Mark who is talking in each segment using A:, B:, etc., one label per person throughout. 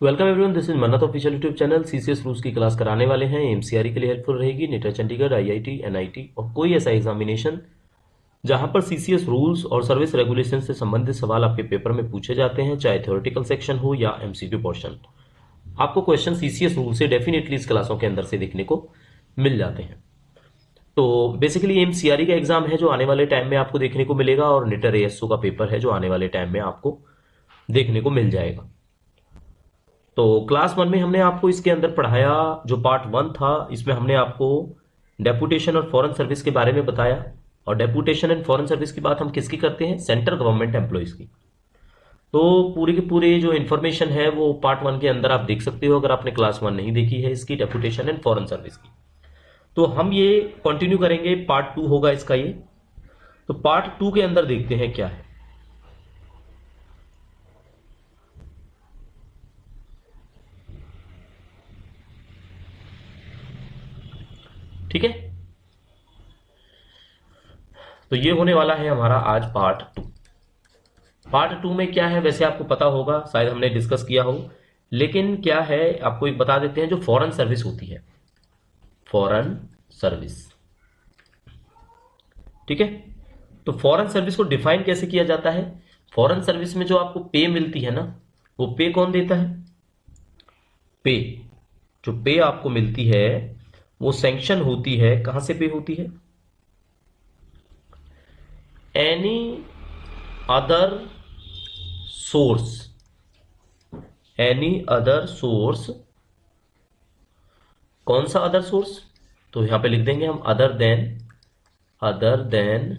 A: Welcome everyone, this is मन्नत official YouTube channel. CCS rules की class कराने वाले हैं। एमसीआरई के लिए हेल्पफुल रहेगी। नीट चंडीगढ़, आईआईटी, एनआईटी और कोई ऐसा एग्जामिनेशन जहां पर सीसीएस रूल्स और सर्विस रेगुलेशन से संबंधित सवाल आपके पेपर में पूछे जाते हैं, चाहे थ्योरेटिकल सेक्शन हो या एमसीक्यू पोर्शन। आपको क्वेश्चन सीसीएस रूल से डेफिनेटली इस क्लासों के अंदर से देखने को मिल जाते हैं। तो बेसिकली एमसीआरई का एग्जाम है जो आने वाले टाइम में आपको देखने को मिलेगा, और निटर एएसओ का पेपर है जो आने वाले टाइम में आपको देखने को मिल जाएगा। तो क्लास वन में हमने आपको इसके अंदर पढ़ाया, जो पार्ट वन था इसमें हमने आपको डेपुटेशन और फॉरेन सर्विस के बारे में बताया। और डेपुटेशन एंड फॉरेन सर्विस की बात हम किसकी करते हैं? सेंट्रल गवर्नमेंट एम्प्लॉयज की। तो पूरी की पूरी जो इन्फॉर्मेशन है वो पार्ट वन के अंदर आप देख सकते हो, अगर आपने क्लास वन नहीं देखी है इसकी, डेपुटेशन एंड फॉरेन सर्विस की। तो हम ये कंटिन्यू करेंगे, पार्ट टू होगा इसका ये। तो पार्ट टू के अंदर देखते हैं क्या है। ठीक है, तो ये होने वाला है हमारा आज पार्ट टू। पार्ट टू में क्या है वैसे आपको पता होगा, शायद हमने डिस्कस किया हो, लेकिन क्या है आपको एक बता देते हैं। जो फॉरेन सर्विस होती है, फॉरेन सर्विस, ठीक है, तो फॉरेन सर्विस को डिफाइन कैसे किया जाता है? फॉरेन सर्विस में जो आपको पे मिलती है ना, वो पे कौन देता है? पे, जो पे आपको मिलती है वो सैंक्शन होती है, कहां से पे होती है? Any other source, any other source. कौन सा अदर सोर्स? तो यहां पे लिख देंगे हम other than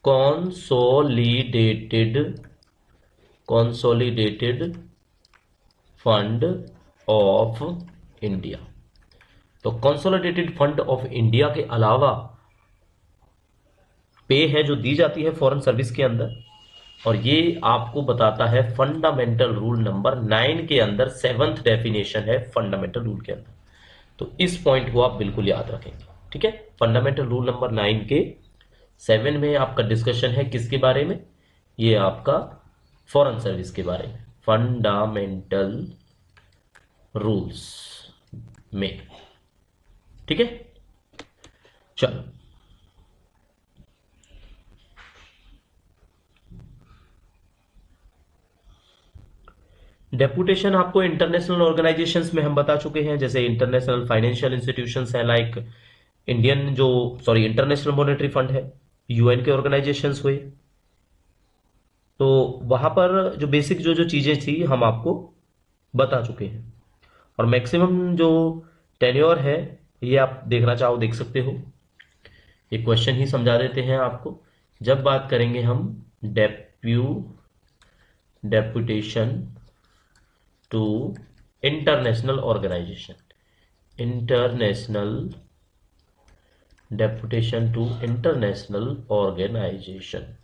A: consolidated fund of India. तो कॉन्सोलिडेटेड फंड ऑफ इंडिया के अलावा पे है जो दी जाती है फॉरेन सर्विस के अंदर, और ये आपको बताता है फंडामेंटल रूल नंबर 9 के अंदर, सेवंथ डेफिनेशन है फंडामेंटल रूल के अंदर। तो इस पॉइंट को आप बिल्कुल याद रखेंगे, ठीक है। फंडामेंटल रूल नंबर 9 के 7 में आपका डिस्कशन है किसके बारे में? ये आपका फॉरेन सर्विस के बारे में, फंडामेंटल रूल्स में, ठीक है। चलो, डेपुटेशन आपको इंटरनेशनल ऑर्गेनाइजेशंस में हम बता चुके हैं, जैसे इंटरनेशनल फाइनेंशियल इंस्टीट्यूशंस है, लाइक इंटरनेशनल मॉनेटरी फंड है, यूएन के ऑर्गेनाइजेशंस हुए। तो वहां पर जो बेसिक जो जो चीजें थी हम आपको बता चुके हैं। और मैक्सिमम जो टेन्योर है ये आप देखना चाहो देख सकते हो। ये क्वेश्चन ही समझा देते हैं आपको। जब बात करेंगे हम deputation to international organisation, international deputation to international organisation,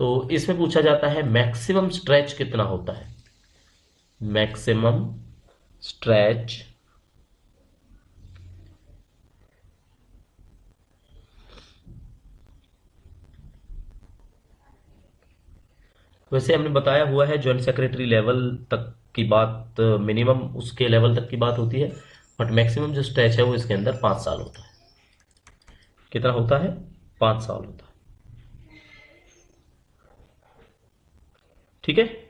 A: तो इसमें पूछा जाता है मैक्सिमम स्ट्रेच कितना होता है? मैक्सिमम स्ट्रेच वैसे हमने बताया हुआ है ज्वाइंट सेक्रेटरी लेवल तक की बात, मिनिमम उसके लेवल तक की बात होती है, बट मैक्सिमम जो स्ट्रेच है वो इसके अंदर 5 साल होता है। कितना होता है? 5 साल होता है, ठीक है।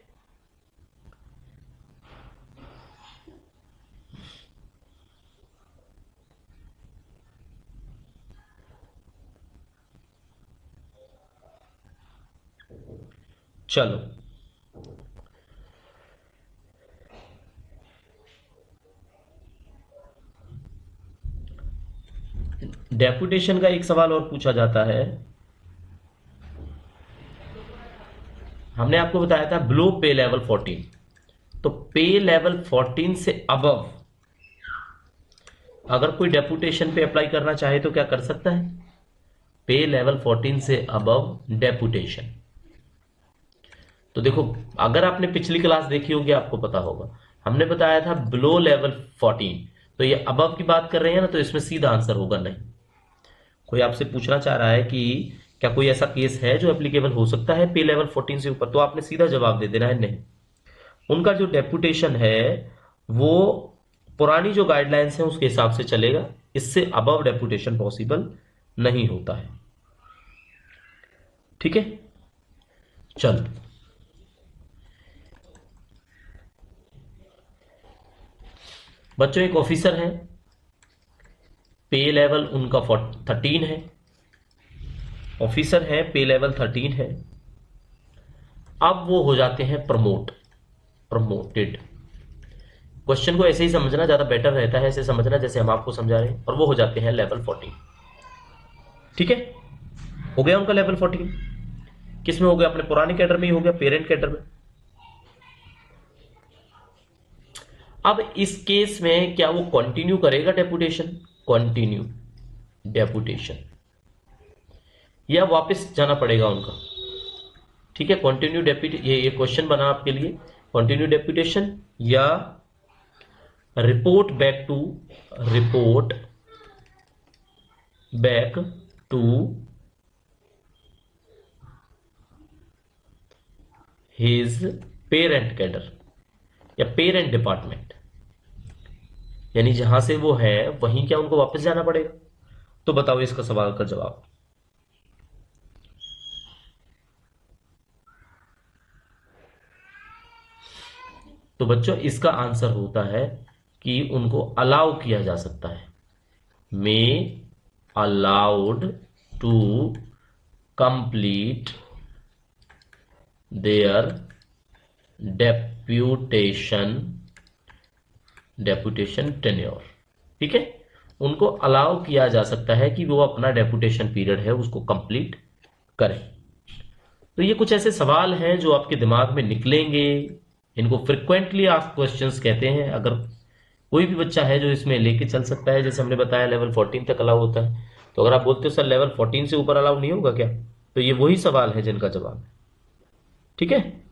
A: चलो, डेपुटेशन का एक सवाल और पूछा जाता है। हमने आपको बताया था बिलो पे लेवल 14, तो पे लेवल 14 से अबव अगर कोई डेपुटेशन पे अप्लाई करना चाहे तो क्या कर सकता है? पे लेवल 14 से अबव डेपुटेशन। तो देखो, अगर आपने पिछली क्लास देखी होगी आपको पता होगा, हमने बताया था बिलो लेवल 14, तो ये अबव की बात कर रहे हैं ना, तो इसमें सीधा आंसर होगा नहीं। कोई आपसे पूछना चाह रहा है कि क्या कोई ऐसा केस है जो एप्लीकेबल हो सकता है पे लेवल 14 से ऊपर? तो आपने सीधा जवाब दे देना है नहीं। उनका जो डेपुटेशन है वो पुरानी जो गाइडलाइंस है उसके हिसाब से चलेगा, इससे अबव डेपुटेशन पॉसिबल नहीं होता है। ठीक है, चलो बच्चों, एक ऑफिसर है, पे लेवल उनका 13 है, ऑफिसर है, पे लेवल 13 है। अब वो हो जाते हैं प्रमोटेड। क्वेश्चन को ऐसे ही समझना ज्यादा बेटर रहता है, ऐसे समझना जैसे हम आपको समझा रहे हैं, और वो हो जाते हैं लेवल 14। ठीक है, हो गया उनका लेवल 14। किस में हो गया? अपने पुराने कैडर में ही हो गया, पेरेंट कैडर में। अब इस केस में क्या वो कंटिन्यू करेगा डेपुटेशन? कंटिन्यू डेपुटेशन, या वापस जाना पड़ेगा उनका? ठीक है, कंटिन्यू डेपुटेशन, ये क्वेश्चन बना आपके लिए, कंटिन्यू डेपुटेशन या report back to his parent cadre या पेरेंट डिपार्टमेंट, यानी जहां से वो है वहीं क्या उनको वापस जाना पड़ेगा? तो बताओ इसका सवाल का जवाब। तो बच्चों इसका आंसर होता है कि उनको अलाउ किया जा सकता है, may allowed to complete their deputation tenure. ठीक है, उनको अलाउ किया जा सकता है कि वो अपना डेपुटेशन पीरियड है उसको कंप्लीट करें। तो ये कुछ ऐसे सवाल हैं जो आपके दिमाग में निकलेंगे, इनको फ्रिक्वेंटली आस्क्ड क्वेश्चंस कहते हैं। अगर कोई भी बच्चा है जो इसमें लेके चल सकता है, जैसे हमने बताया लेवल 14 तक अलाउ होता है, तो अगर आप बोलते हो सर लेवल 14 से ऊपर अलाउ नहीं होगा क्या, तो ये वही सवाल है जिनका जवाब है। ठीक है,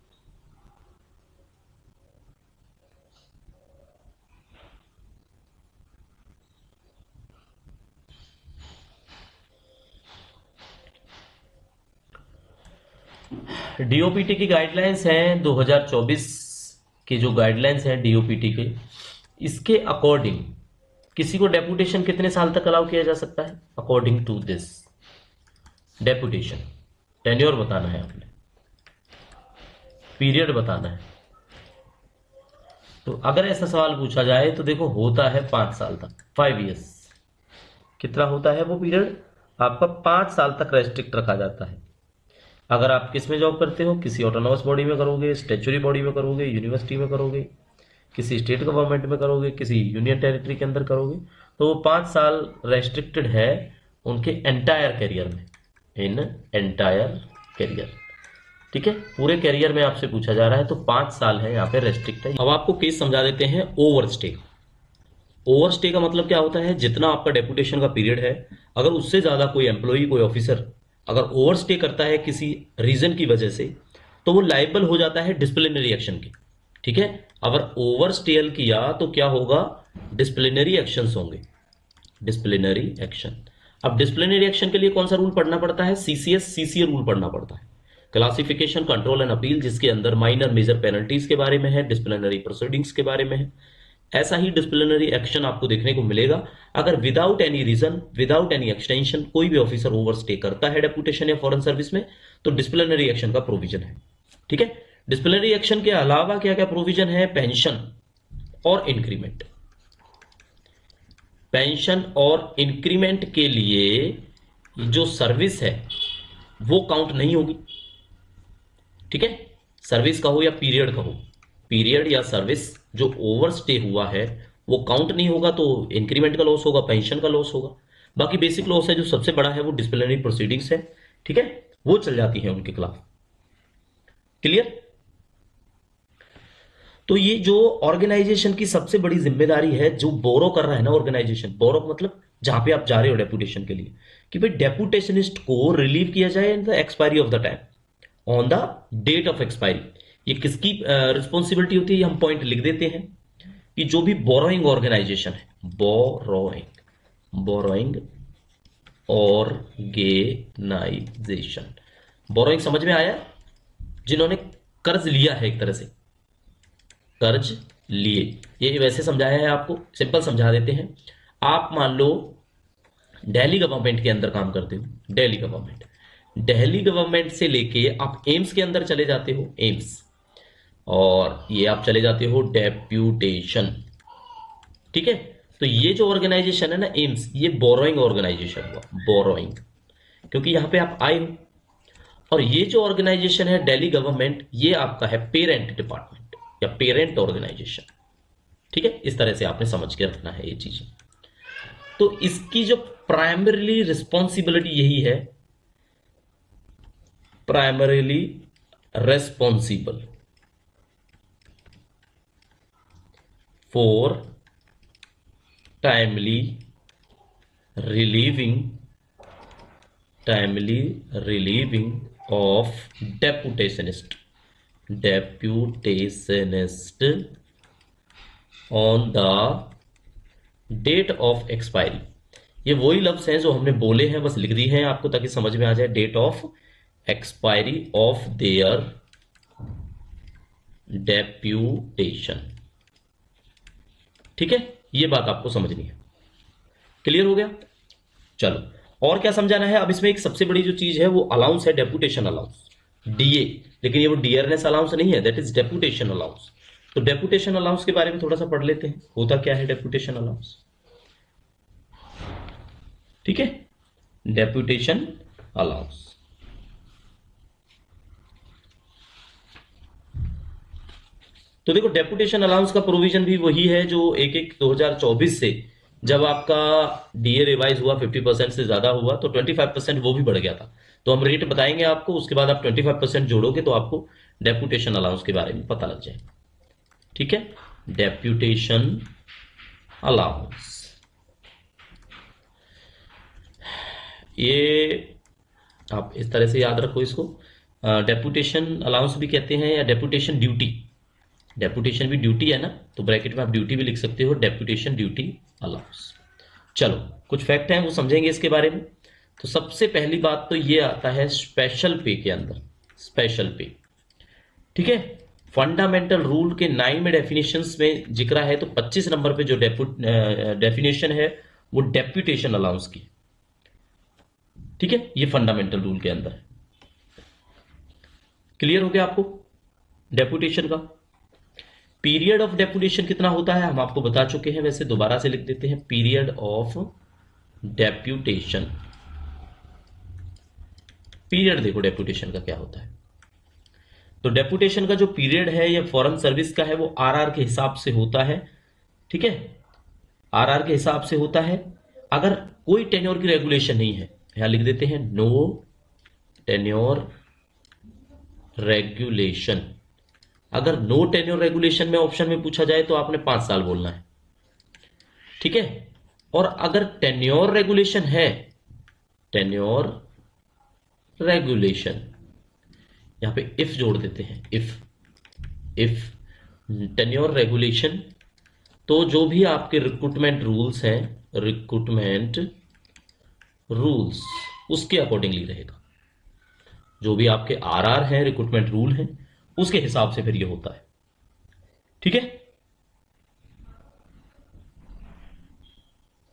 A: डीओपीटी की गाइडलाइंस हैं 2024 की, जो गाइडलाइंस हैं डीओपीटी के, इसके अकॉर्डिंग किसी को डेपुटेशन कितने साल तक अलाउ किया जा सकता है? According to this deputation tenure बताना है आपने, पीरियड बताना है। तो अगर ऐसा सवाल पूछा जाए तो देखो होता है 5 साल तक, 5 ईयर्स। कितना होता है वो पीरियड? आपका 5 साल तक रेस्ट्रिक्ट रखा जाता है। अगर आप किस में जॉब करते हो, किसी ऑटोनॉमस बॉडी में करोगे, स्टैच्यूटरी बॉडी में करोगे, यूनिवर्सिटी में करोगे, किसी स्टेट गवर्नमेंट में करोगे, किसी यूनियन टेरिटरी के अंदर करोगे, तो वो 5 साल रेस्ट्रिक्टेड है उनके एंटायर करियर में, इन एंटायर करियर। ठीक है, पूरे करियर में आपसे पूछा जा रहा है, तो 5 साल है यहाँ पे रेस्ट्रिक्ट है। अब आपको केस समझा देते हैं ओवरस्टे। ओवरस्टे का मतलब क्या होता है? जितना आपका डेपुटेशन का पीरियड है, अगर उससे ज्यादा कोई एम्प्लॉई, कोई ऑफिसर अगर ओवरस्टे करता है किसी रीजन की वजह से, तो वो लाइबल हो जाता है डिसिप्लिनरी एक्शन के। ठीक है, अगर ओवरस्टेल किया तो क्या होगा? डिसिप्लिनरी एक्शंस होंगे, डिसिप्लिनरी एक्शन। अब डिसिप्लिनरी एक्शन के लिए कौन सा रूल पढ़ना पड़ता है? सीसीए रूल पढ़ना पड़ता है, क्लासिफिकेशन, कंट्रोल एंड अपील, जिसके अंदर माइनर मेजर पेनल्टीज के बारे में है, डिसिप्लिनरी प्रोसीडिंग्स के बारे में है। ऐसा ही डिसिप्लिनरी एक्शन आपको देखने को मिलेगा अगर without any reason, without any extension कोई भी ऑफिसर ओवरस्टे करता है डेपुटेशन या फॉरेन सर्विस में, तो डिसिप्लिनरी एक्शन का प्रोविजन है। ठीक है, डिसिप्लिनरी एक्शन के अलावा क्या क्या प्रोविजन है? पेंशन और इंक्रीमेंट। पेंशन और इंक्रीमेंट के लिए जो सर्विस है वो काउंट नहीं होगी। ठीक है, सर्विस का हो या पीरियड का हो, पीरियड या सर्विस जो ओवरस्टे हुआ है वो काउंट नहीं होगा, तो इंक्रीमेंट का लॉस होगा, पेंशन का लॉस होगा। बाकी बेसिक लॉस है जो सबसे बड़ा है वो डिसिप्लिनरी प्रोसीडिंग्स है। ठीक है, वो चल जाती है उनके खिलाफ। क्लियर? तो ये जो ऑर्गेनाइजेशन की सबसे बड़ी जिम्मेदारी है, जो बोरो कर रहा है ना ऑर्गेनाइजेशन, बोरो मतलब जहां पे आप जा रहे हो डेपुटेशन के लिए, कि भाई डेपुटेशनिस्ट को रिलीव किया जाए in the expiry of the time, on the date of expiry. ये किसकी रिस्पॉन्सिबिलिटी होती है? हम पॉइंट लिख देते हैं कि जो भी बोरोइंग ऑर्गेनाइजेशन है, बोरोइंग ऑर्गेनाइजेशन। बोरोइंग समझ में आया? जिन्होंने कर्ज लिया है, एक तरह से कर्ज लिए, ये वैसे समझाया है आपको, सिंपल समझा देते हैं। आप मान लो दिल्ली गवर्नमेंट के अंदर काम करते हो, दिल्ली गवर्नमेंट से लेके आप एम्स के अंदर चले जाते हो, एम्स, और ये आप चले जाते हो डेप्यूटेशन, ठीक है। तो ये जो ऑर्गेनाइजेशन है ना एम्स, ये बोरोइंग ऑर्गेनाइजेशन हुआ, बोरोइंग, क्योंकि यहां पे आप आए हो। और ये जो ऑर्गेनाइजेशन है दिल्ली गवर्नमेंट, ये आपका है पेरेंट डिपार्टमेंट या पेरेंट ऑर्गेनाइजेशन, ठीक है। इस तरह से आपने समझ के रखना है ये चीजें। तो इसकी जो प्राइमरीली रिस्पॉन्सिबिलिटी यही है, primarily responsible for timely relieving of deputationist on the date of expiry। ये वही लफ्ज हैं जो हमने बोले हैं, बस लिख दी हैं आपको ताकि समझ में आ जाए। Date of expiry of their deputation, ठीक है। ये बात आपको समझनी है। क्लियर हो गया? चलो और क्या समझाना है अब इसमें। एक सबसे बड़ी जो चीज है वो अलाउंस है, डेप्यूटेशन अलाउंस, डीए। लेकिन ये वो डियरनेस अलाउंस नहीं है, दैट इज डेप्यूटेशन अलाउंस। तो डेप्यूटेशन अलाउंस के बारे में थोड़ा सा पढ़ लेते हैं, होता क्या है डेप्यूटेशन अलाउंस, ठीक है। डेप्यूटेशन अलाउंस, तो देखो डेप्यूटेशन अलाउंस का प्रोविजन भी वही है जो 1/1/2024 से, जब आपका डीए रिवाइज हुआ 50% से ज्यादा हुआ तो 25% वो भी बढ़ गया था। तो हम रेट बताएंगे आपको, उसके बाद आप 25% जोड़ोगे तो आपको डेप्यूटेशन अलाउंस के बारे में पता लग जाएगा, ठीक है। डेप्यूटेशन अलाउंस, ये आप इस तरह से याद रखो इसको। डेप्यूटेशन अलाउंस भी कहते हैं या डेप्यूटेशन ड्यूटी, डेप्यूटेशन भी ड्यूटी है ना, तो ब्रैकेट में आप ड्यूटी भी लिख सकते हो, डेप्यूटेशन ड्यूटी अलाउंस। चलो कुछ फैक्ट हैं वो समझेंगे इसके बारे में। तो सबसे पहली बात तो ये आता है स्पेशल पे के अंदर, स्पेशल पे, ठीक है। फंडामेंटल रूल के 9 में डेफिनेशंस में जिक्र है, तो 25 नंबर पे जो डेफिनेशन है वो डेप्यूटेशन अलाउंस की, ठीक है। ये फंडामेंटल रूल के अंदर है। क्लियर हो गया आपको डेप्यूटेशन का? पीरियड ऑफ डेप्यूटेशन कितना होता है हम आपको बता चुके हैं, वैसे दोबारा से लिख देते हैं। पीरियड ऑफ डेप्यूटेशन, पीरियड देखो डेप्यूटेशन का क्या होता है। तो डेप्यूटेशन का जो पीरियड है ये फॉरेन सर्विस का है, वो आरआर के हिसाब से होता है, ठीक है। आरआर के हिसाब से होता है। अगर कोई टेन्योर की रेगुलेशन नहीं है, यहां लिख देते हैं नो टेन्योर रेगुलेशन। अगर नो टेन्योर रेगुलेशन में ऑप्शन में पूछा जाए तो आपने 5 साल बोलना है, ठीक है। और अगर टेन्योर रेगुलेशन है, टेन्योर रेगुलेशन, यहां पे इफ जोड़ देते हैं, इफ टेन्योर रेगुलेशन, तो जो भी आपके रिक्रूटमेंट रूल्स हैं, रिक्रूटमेंट रूल्स उसके अकॉर्डिंगली रहेगा। जो भी आपके आरआर हैं, रिक्रूटमेंट रूल हैं, उसके हिसाब से फिर ये होता है, ठीक है।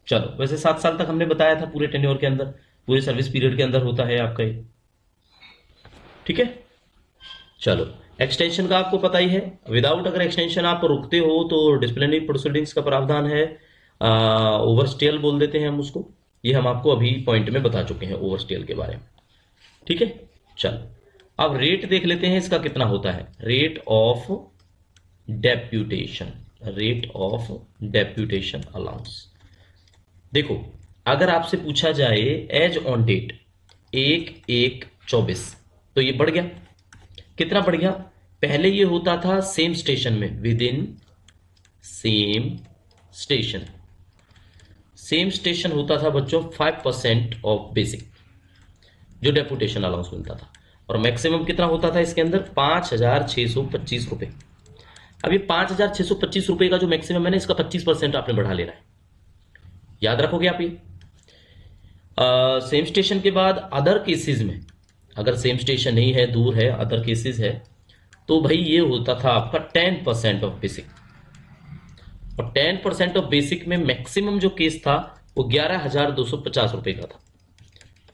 A: चलो वैसे 7 साल तक हमने बताया था पूरे टेन्योर के अंदर, पूरे सर्विस पीरियड के अंदर होता है आपका ये, ठीक है। चलो एक्सटेंशन का आपको पता ही है। विदाउट अगर एक्सटेंशन आप रुकते हो तो डिसिप्लिनरी प्रोसीडिंग्स का प्रावधान है, ओवरस्टेल बोल देते हैं हम उसको। ये हम आपको अभी पॉइंट में बता चुके हैं ओवरस्टेल के बारे में, ठीक है। चलो अब रेट देख लेते हैं इसका कितना होता है। Rate of deputation, rate of deputation allowance. देखो अगर आपसे पूछा जाए एज ऑन डेट 1/1/24, तो ये बढ़ गया। कितना बढ़ गया? पहले ये होता था सेम स्टेशन में, with in same station, same station होता था बच्चों 5% ऑफ बेसिक जो डेप्यूटेशन अलाउंस मिलता था, और मैक्सिमम कितना होता था इसके अंदर? 5,625 रुपए। अब ये 5,625 रुपए का जो मैक्सिमम है ना, इसका 25% आपने बढ़ा लेना है, याद रखोगे आप ये। सेम स्टेशन के बाद अदर केसेस में, अगर सेम स्टेशन नहीं है, दूर है, अदर केसेस है, तो भाई ये होता था आपका 10% ऑफ बेसिक। और 10% ऑफ बेसिक में मैक्सिमम जो केस था वो 11,250 रुपए का था।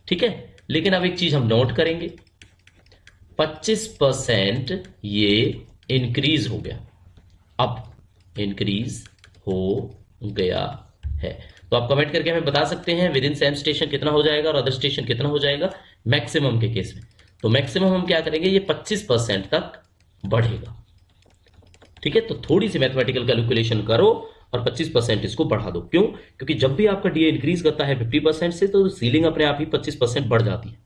A: ठीक है, लेकिन अब एक चीज हम नोट करेंगे, 25% ये इंक्रीज हो गया, अब इंक्रीज हो गया है। तो आप कमेंट करके हमें बता सकते हैं विद इन सेम स्टेशन कितना हो जाएगा और अदर स्टेशन कितना हो जाएगा मैक्सिमम के केस में। तो मैक्सिमम हम क्या करेंगे, ये 25% तक बढ़ेगा। ठीक है, तो थोड़ी सी मैथमेटिकल कैलकुलेशन करो और 25% इसको बढ़ा दो। क्यों? क्योंकि जब भी आपका डीए इंक्रीज करता है 50% से, तो सीलिंग अपने आप ही 25% बढ़ जाती है।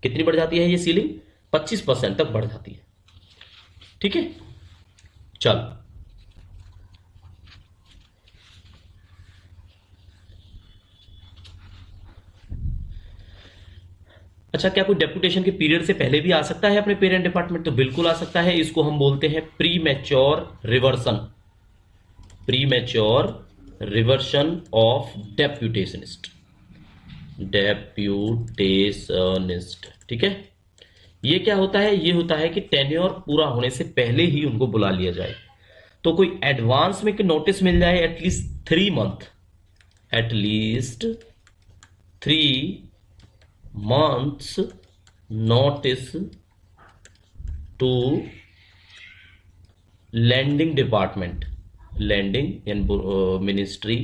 A: कितनी बढ़ जाती है ये सीलिंग? 25% तक बढ़ जाती है। ठीक है, चलो अच्छा, क्या कोई डेपुटेशन के पीरियड से पहले भी आ सकता है अपने पेरेंट डिपार्टमेंट? तो बिल्कुल आ सकता है। इसको हम बोलते हैं premature reversion, premature reversion of deputationist, deputationist. ठीक है, ये क्या होता है? ये होता है कि टेन्योर पूरा होने से पहले ही उनको बुला लिया जाए। तो कोई एडवांस में नोटिस मिल जाए at least 3 month, at least 3 months notice to lending department, lending in ministry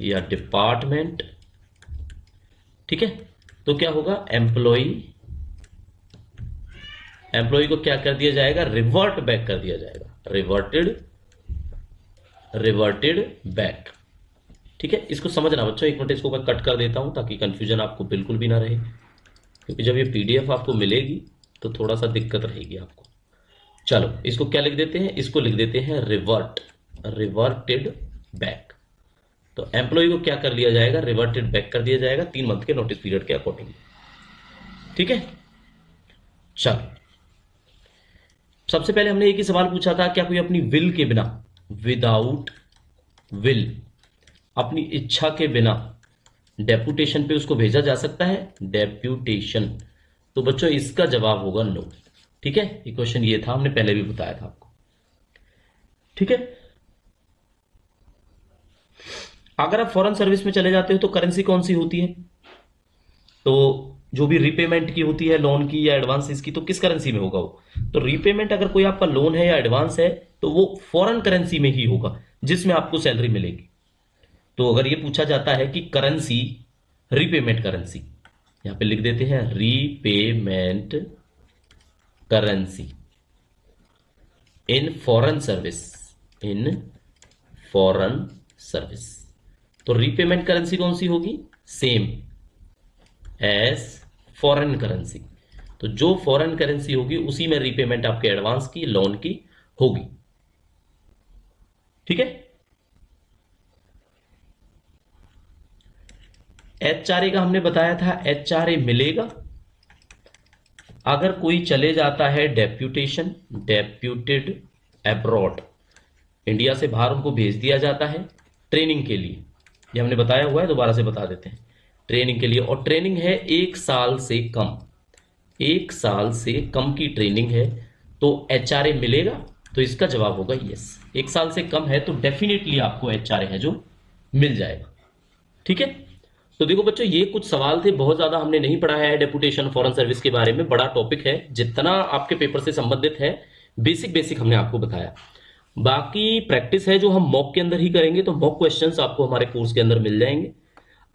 A: या डिपार्टमेंट। ठीक है, तो क्या होगा, एम्प्लॉय को क्या कर दिया जाएगा, रिवर्ट बैक कर दिया जाएगा, रिवर्टेड बैक। ठीक है, इसको समझना बच्चों। एक मिनट इसको मैं कट कर देता हूं ताकि कंफ्यूजन आपको बिल्कुल भी ना रहे, क्योंकि जब ये पीडीएफ आपको मिलेगी तो थोड़ा सा दिक्कत रहेगी आपको। चलो इसको क्या लिख देते हैं, इसको लिख देते हैं रिवर्टेड बैक। तो एम्प्लॉय को क्या कर लिया जाएगा, रिवर्टेड बैक कर दिया जाएगा 3 मंथ के नोटिस पीरियड के अकॉर्डिंग। ठीक है, चलो सबसे पहले हमने एक ही सवाल पूछा था, क्या कोई अपनी विल के बिना, विदाउट विल, अपनी इच्छा के बिना डेपुटेशन पे उसको भेजा जा सकता है, डेप्यूटेशन? तो बच्चों इसका जवाब होगा नो। ठीक है, ये क्वेश्चन ये था, हमने पहले भी बताया था आपको। ठीक है, अगर आप फॉरेन सर्विस में चले जाते हो तो करेंसी कौन सी होती है? तो जो भी रीपेमेंट की होती है, लोन की या एडवांस की, तो किस करेंसी में होगा वो? तो रीपेमेंट अगर कोई आपका लोन है या एडवांस है तो वो फॉरेन करेंसी में ही होगा जिसमें आपको सैलरी मिलेगी। तो अगर ये पूछा जाता है कि करेंसी, रीपेमेंट करेंसी, यहां पे लिख देते हैं repayment currency in foreign service, in foreign service. तो रीपेमेंट करेंसी कौन सी होगी? Same as foreign currency. तो जो फॉरेन करेंसी होगी उसी में रीपेमेंट आपके एडवांस की, लोन की होगी। ठीक है, एचआरए का हमने बताया था, एचआरए मिलेगा अगर कोई चले जाता है डेप्यूटेशन, डेप्यूटेड अब्रॉड, इंडिया से बाहर उनको भेज दिया जाता है ट्रेनिंग के लिए। ये हमने बताया हुआ है, दोबारा से बता देते हैं, ट्रेनिंग के लिए। और ट्रेनिंग है 1 साल से कम, 1 साल से कम की ट्रेनिंग है, तो एचआरए मिलेगा? तो इसका जवाब होगा यस। 1 साल से कम है तो डेफिनेटली आपको एचआरए है जो मिल जाएगा। ठीक है, तो देखो बच्चों ये कुछ सवाल थे, बहुत ज्यादा हमने नहीं पढ़ा है डेपुटेशन फॉरेन सर्विस के बारे में, बड़ा टॉपिक है, जितना आपके पेपर से संबंधित है बेसिक बेसिक हमने आपको बताया। बाकी प्रैक्टिस है जो हम मॉक के अंदर ही करेंगे, तो मॉक क्वेश्चंस आपको हमारे कोर्स के अंदर मिल जाएंगे।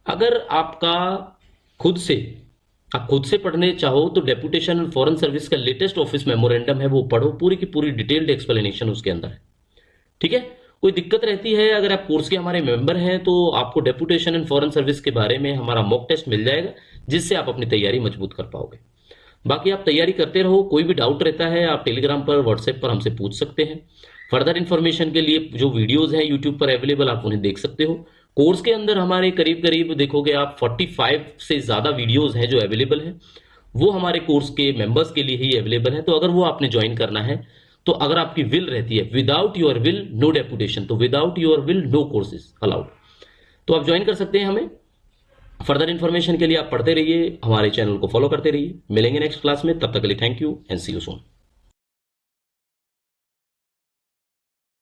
A: अगर आपका खुद से पढ़ने चाहो तो डेपुटेशन फॉरेन सर्विस का लेटेस्ट ऑफिस मेमोरेंडम है, वो पढ़ो, पूरी की पूरी डिटेल्ड एक्सप्लेनेशन उसके अंदर है। ठीक है, कोई दिक्कत रहती है अगर आप कोर्स के हमारे मेंबर हैं तो आपको डेपुटेशन एंड फॉरेन सर्विस के बारे में हमारा मॉक टेस्ट मिल जाएगा, जिससे आप अपनी तैयारी मजबूत कर पाओगे। बाकी आप तैयारी करते रहो, कोई भी डाउट रहता है आप टेलीग्राम पर, व्हाट्सएप पर हमसे पूछ सकते हैं। फर्दर इन्फॉर्मेशन के लिए जो वीडियोज हैं यूट्यूब पर अवेलेबल, आप उन्हें देख सकते हो। कोर्स के अंदर हमारे करीब करीब देखोगे आप 45 से ज्यादा वीडियोज हैं जो अवेलेबल है, वो हमारे कोर्स के मेंबर्स के लिए ही अवेलेबल है। तो अगर वो आपने ज्वाइन करना है, तो अगर आपकी विल रहती है, without your will no deputation, तो without your will no courses allowed. तो आप ज्वाइन कर सकते हैं हमें। फर्दर इन्फॉर्मेशन के लिए आप पढ़ते रहिए, हमारे चैनल को फॉलो करते रहिए। मिलेंगे नेक्स्ट क्लास में, तब तक के लिए thank you and see you soon.